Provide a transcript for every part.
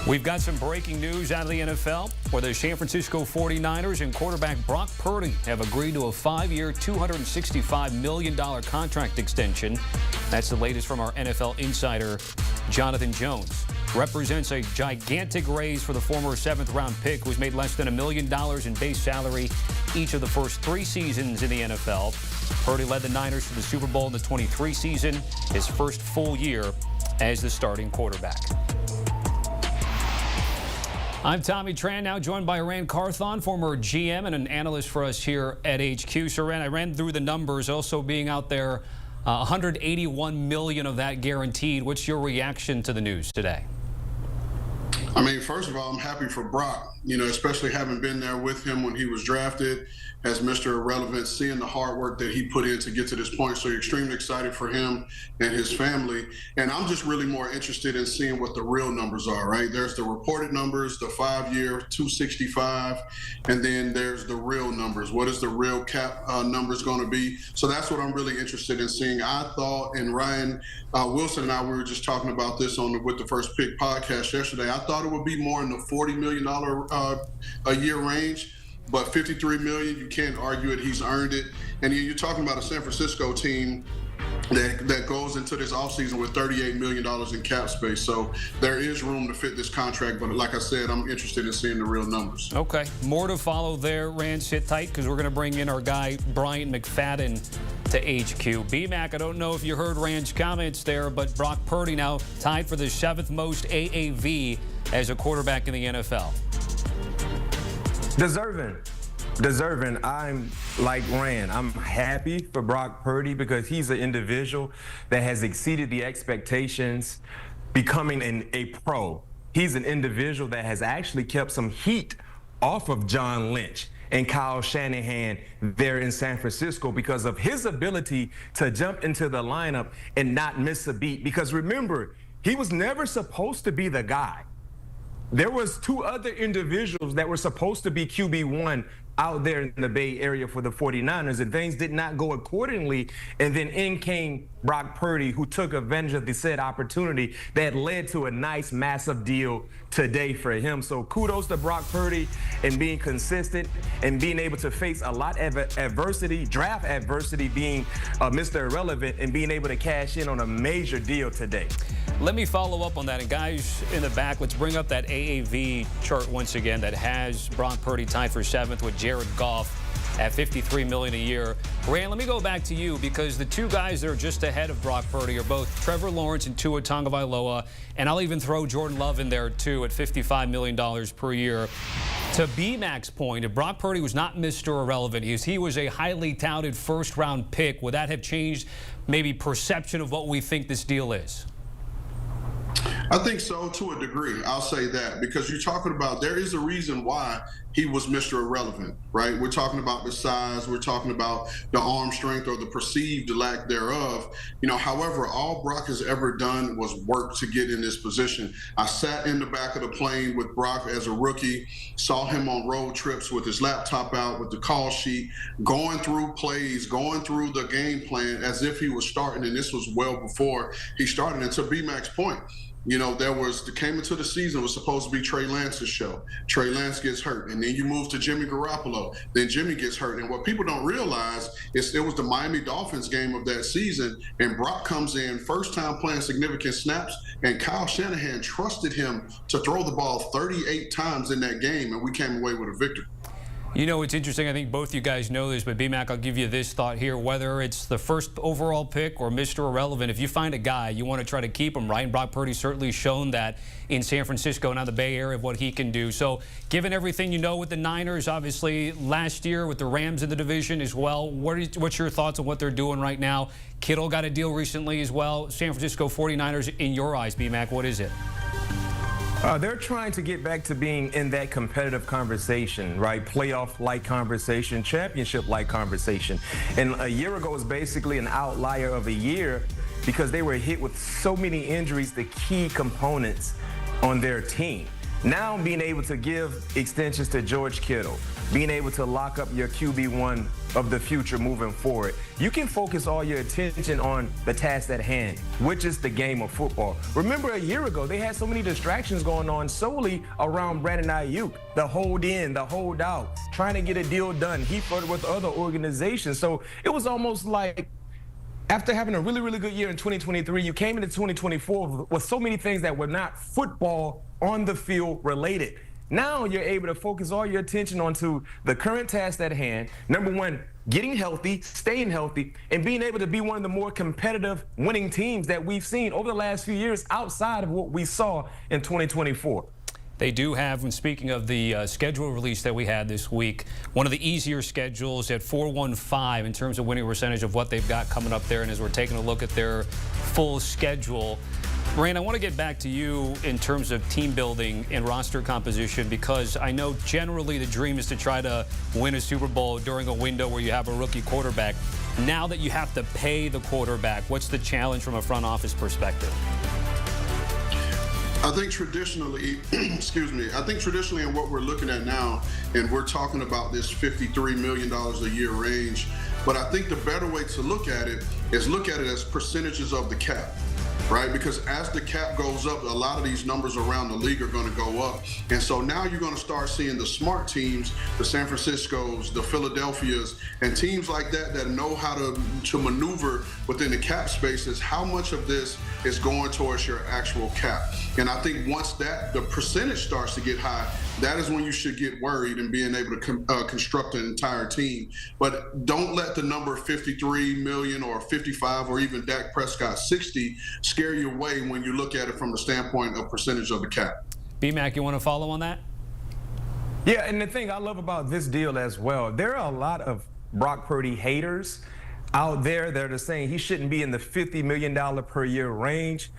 We've got some breaking news out of the NFL where the San Francisco 49ers and quarterback Brock Purdy have agreed to a 5-year, $265 million contract extension. That's the latest from our NFL insider, Jonathan Jones. Represents a gigantic raise for the former 7th-round pick who's made less than $1 million in base salary each of the first 3 seasons in the NFL. Purdy led the Niners to the Super Bowl in the 23 season, his first full year as the starting quarterback. I'm Tommy Tran, now joined by Rand Carthon, former GM and an analyst for us here at HQ. So, Rand, I ran through the numbers, also being out there, $181 million of that guaranteed. What's your reaction to the news today? I mean, first of all, I'm happy for Brock, especially having been there with him when he was drafted as Mr. Irrelevant, seeing the hard work that he put in to get to this point. So extremely excited for him and his family. And I'm just really more interested in seeing what the real numbers are, right? There's the reported numbers, the 5-year, 265, and then there's the real numbers. What is the real cap numbers going to be? So that's what I'm really interested in seeing. I thought, and Ryan Wilson and I, we were just talking about this on the With the First Pick podcast yesterday. I thought it would be more in the $40 million a year range. But $53 million, you can't argue it. He's earned it. And you're talking about a San Francisco team that goes into this offseason with $38 million in cap space. So there is room to fit this contract. But like I said, I'm interested in seeing the real numbers. Okay. More to follow there, Rand. Sit tight because we're going to bring in our guy, Bryant McFadden, to HQ. B-Mac, I don't know if you heard Rand's comments there, but Brock Purdy now tied for the 7th most AAV as a quarterback in the NFL. Deserving. I'm like Rand. I'm happy for Brock Purdy because he's an individual that has exceeded the expectations, becoming a pro. He's an individual that has actually kept some heat off of John Lynch and Kyle Shanahan there in San Francisco because of his ability to jump into the lineup and not miss a beat. Because remember, he was never supposed to be the guy. There was 2 other individuals that were supposed to be QB1 out there in the Bay Area for the 49ers, and things did not go accordingly. And then in came Brock Purdy, who took advantage of the said opportunity that led to a nice, massive deal today for him. So kudos to Brock Purdy and being consistent and being able to face a lot of adversity, draft adversity, being Mr. Irrelevant and being able to cash in on a major deal today. Let me follow up on that. And guys in the back, let's bring up that AAV chart once again that has Brock Purdy tied for 7th with Jared Goff at $53 million a year. Rand, let me go back to you because the 2 guys that are just ahead of Brock Purdy are both Trevor Lawrence and Tua Tagovailoa, and I'll even throw Jordan Love in there too at $55 million per year. To B-Mac's point, if Brock Purdy was not Mr. Irrelevant, he was a highly touted first-round pick, would that have changed maybe perception of what we think this deal is? I think so, to a degree. I'll say that because you're talking about there is a reason why he was Mr. Irrelevant, right? We're talking about the size. We're talking about the arm strength or the perceived lack thereof. However, all Brock has ever done was work to get in this position. I sat in the back of the plane with Brock as a rookie, saw him on road trips with his laptop out, with the call sheet, going through plays, going through the game plan as if he was starting, and this was well before he started. And to B-Mac's point, came into the season, it was supposed to be Trey Lance's show. Trey Lance gets hurt, and then you move to Jimmy Garoppolo. Then Jimmy gets hurt. And what people don't realize is it was the Miami Dolphins game of that season, and Brock comes in, first time playing significant snaps, and Kyle Shanahan trusted him to throw the ball 38 times in that game, and we came away with a victory. It's interesting. I think both you guys know this, but B-Mac, I'll give you this thought here. Whether it's the first overall pick or Mr. Irrelevant, if you find a guy, you want to try to keep him, right? And Brock Purdy's certainly shown that in San Francisco, now the Bay Area, of what he can do. So given everything you know with the Niners, obviously last year with the Rams in the division as well, what's your thoughts on what they're doing right now? Kittle got a deal recently as well. San Francisco 49ers, in your eyes, B-Mac, what is it? They're trying to get back to being in that competitive conversation, right? Playoff-like conversation, championship-like conversation. And a year ago was basically an outlier of a year because they were hit with so many injuries, the key components on their team. Now being able to give extensions to George Kittle, being able to lock up your QB1 of the future moving forward. You can focus all your attention on the task at hand, which is the game of football. Remember a year ago, they had so many distractions going on solely around Brandon Ayuk, the hold in, the hold out, trying to get a deal done. He flirted with other organizations. So it was almost like after having a really, really good year in 2023, you came into 2024 with so many things that were not football on the field related. Now you're able to focus all your attention onto the current task at hand. Number one, getting healthy, staying healthy, and being able to be one of the more competitive winning teams that we've seen over the last few years outside of what we saw in 2024. They do have, when speaking of the schedule release that we had this week, one of the easier schedules at 4-1-5 in terms of winning percentage of what they've got coming up there. And as we're taking a look at their full schedule, Rand, I want to get back to you in terms of team building and roster composition, because I know generally the dream is to try to win a Super Bowl during a window where you have a rookie quarterback. Now that you have to pay the quarterback, what's the challenge from a front office perspective? I think traditionally, I think traditionally in what we're looking at now, and we're talking about this $53 million a year range, but I think the better way to look at it is look at it as percentages of the cap. Right? Because as the cap goes up, a lot of these numbers around the league are going to go up. And so now you're going to start seeing the smart teams, the San Franciscos, the Philadelphias, and teams like that know how to maneuver within the cap spaces. How much of this is going towards your actual cap? And I think once the percentage starts to get high, that is when you should get worried and being able to construct an entire team. But don't let the number 53 million or 55 or even Dak Prescott 60 scare you away when you look at it from the standpoint of percentage of the cap. B-Mac, you want to follow on that? Yeah, and the thing I love about this deal as well, there are a lot of Brock Purdy haters out there that are saying he shouldn't be in the $50 million per year range.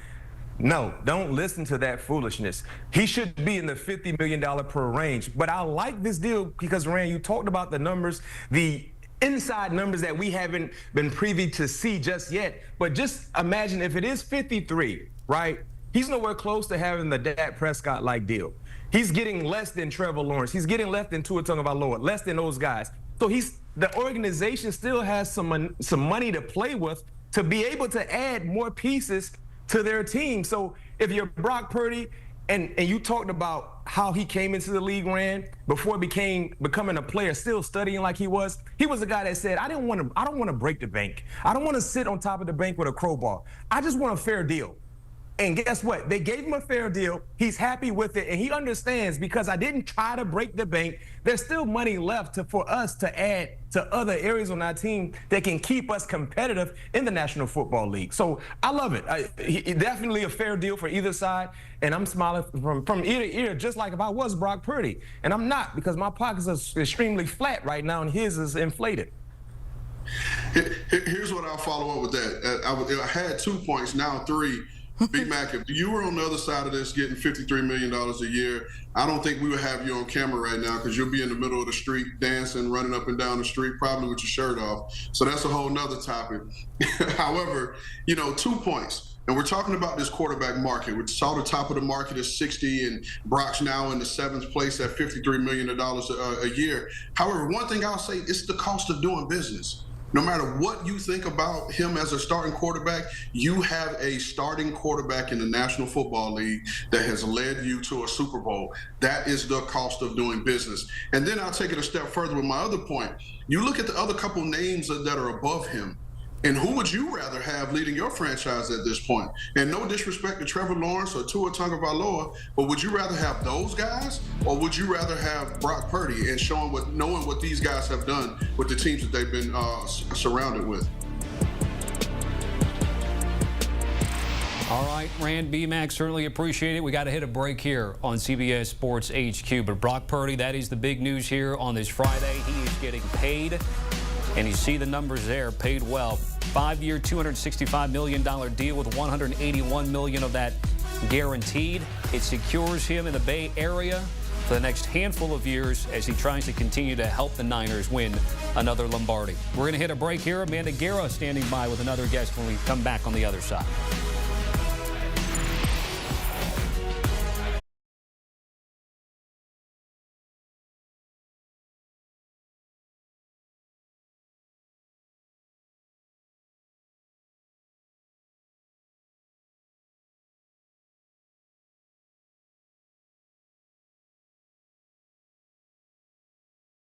No, don't listen to that foolishness. He should be in the $50 million per range. But I like this deal because, Rand, you talked about the numbers, the inside numbers that we haven't been privy to see just yet. But just imagine if it is 53, right? He's nowhere close to having the Dak Prescott-like deal. He's getting less than Trevor Lawrence. He's getting less than Tua Tagovailoa, less than those guys. So the organization still has some money to play with to be able to add more pieces to their team. So if you're Brock Purdy, and you talked about how he came into the league, Rand, before becoming a player, still studying like he was a guy that said, I don't want to break the bank. I don't want to sit on top of the bank with a crowbar. I just want a fair deal. And guess what? They gave him a fair deal. He's happy with it, and he understands because I didn't try to break the bank. There's still money left for us to add to other areas on our team that can keep us competitive in the National Football League. So I love it. Definitely a fair deal for either side, and I'm smiling from ear to ear, just like if I was Brock Purdy. And I'm not, because my pockets are extremely flat right now, and his is inflated. Here's what I'll follow up with that. I had 2 points, now 3. B-Mac, if you were on the other side of this getting $53 million a year, I don't think we would have you on camera right now because you'll be in the middle of the street dancing, running up and down the street, probably with your shirt off. So that's a whole nother topic. However, 2 points. And we're talking about this quarterback market. We saw the top of the market is 60, and Brock's now in the 7th place at $53 million a year. However, one thing I'll say, it's the cost of doing business. No matter what you think about him as a starting quarterback, you have a starting quarterback in the National Football League that has led you to a Super Bowl. That is the cost of doing business. And then I'll take it a step further with my other point. You look at the other couple names that are above him, and who would you rather have leading your franchise at this point? And no disrespect to Trevor Lawrence or Tua Tagovailoa, but would you rather have those guys, or would you rather have Brock Purdy and knowing what these guys have done with the teams that they've been surrounded with? All right, Rand, B-Mac, certainly appreciate it. We got to hit a break here on CBS Sports HQ. But Brock Purdy, that is the big news here on this Friday. He is getting paid. And you see the numbers there, paid well. 5-year, $265 million deal with $181 million of that guaranteed. It secures him in the Bay Area for the next handful of years as he tries to continue to help the Niners win another Lombardi. We're going to hit a break here. Amanda Guerra standing by with another guest when we come back on the other side.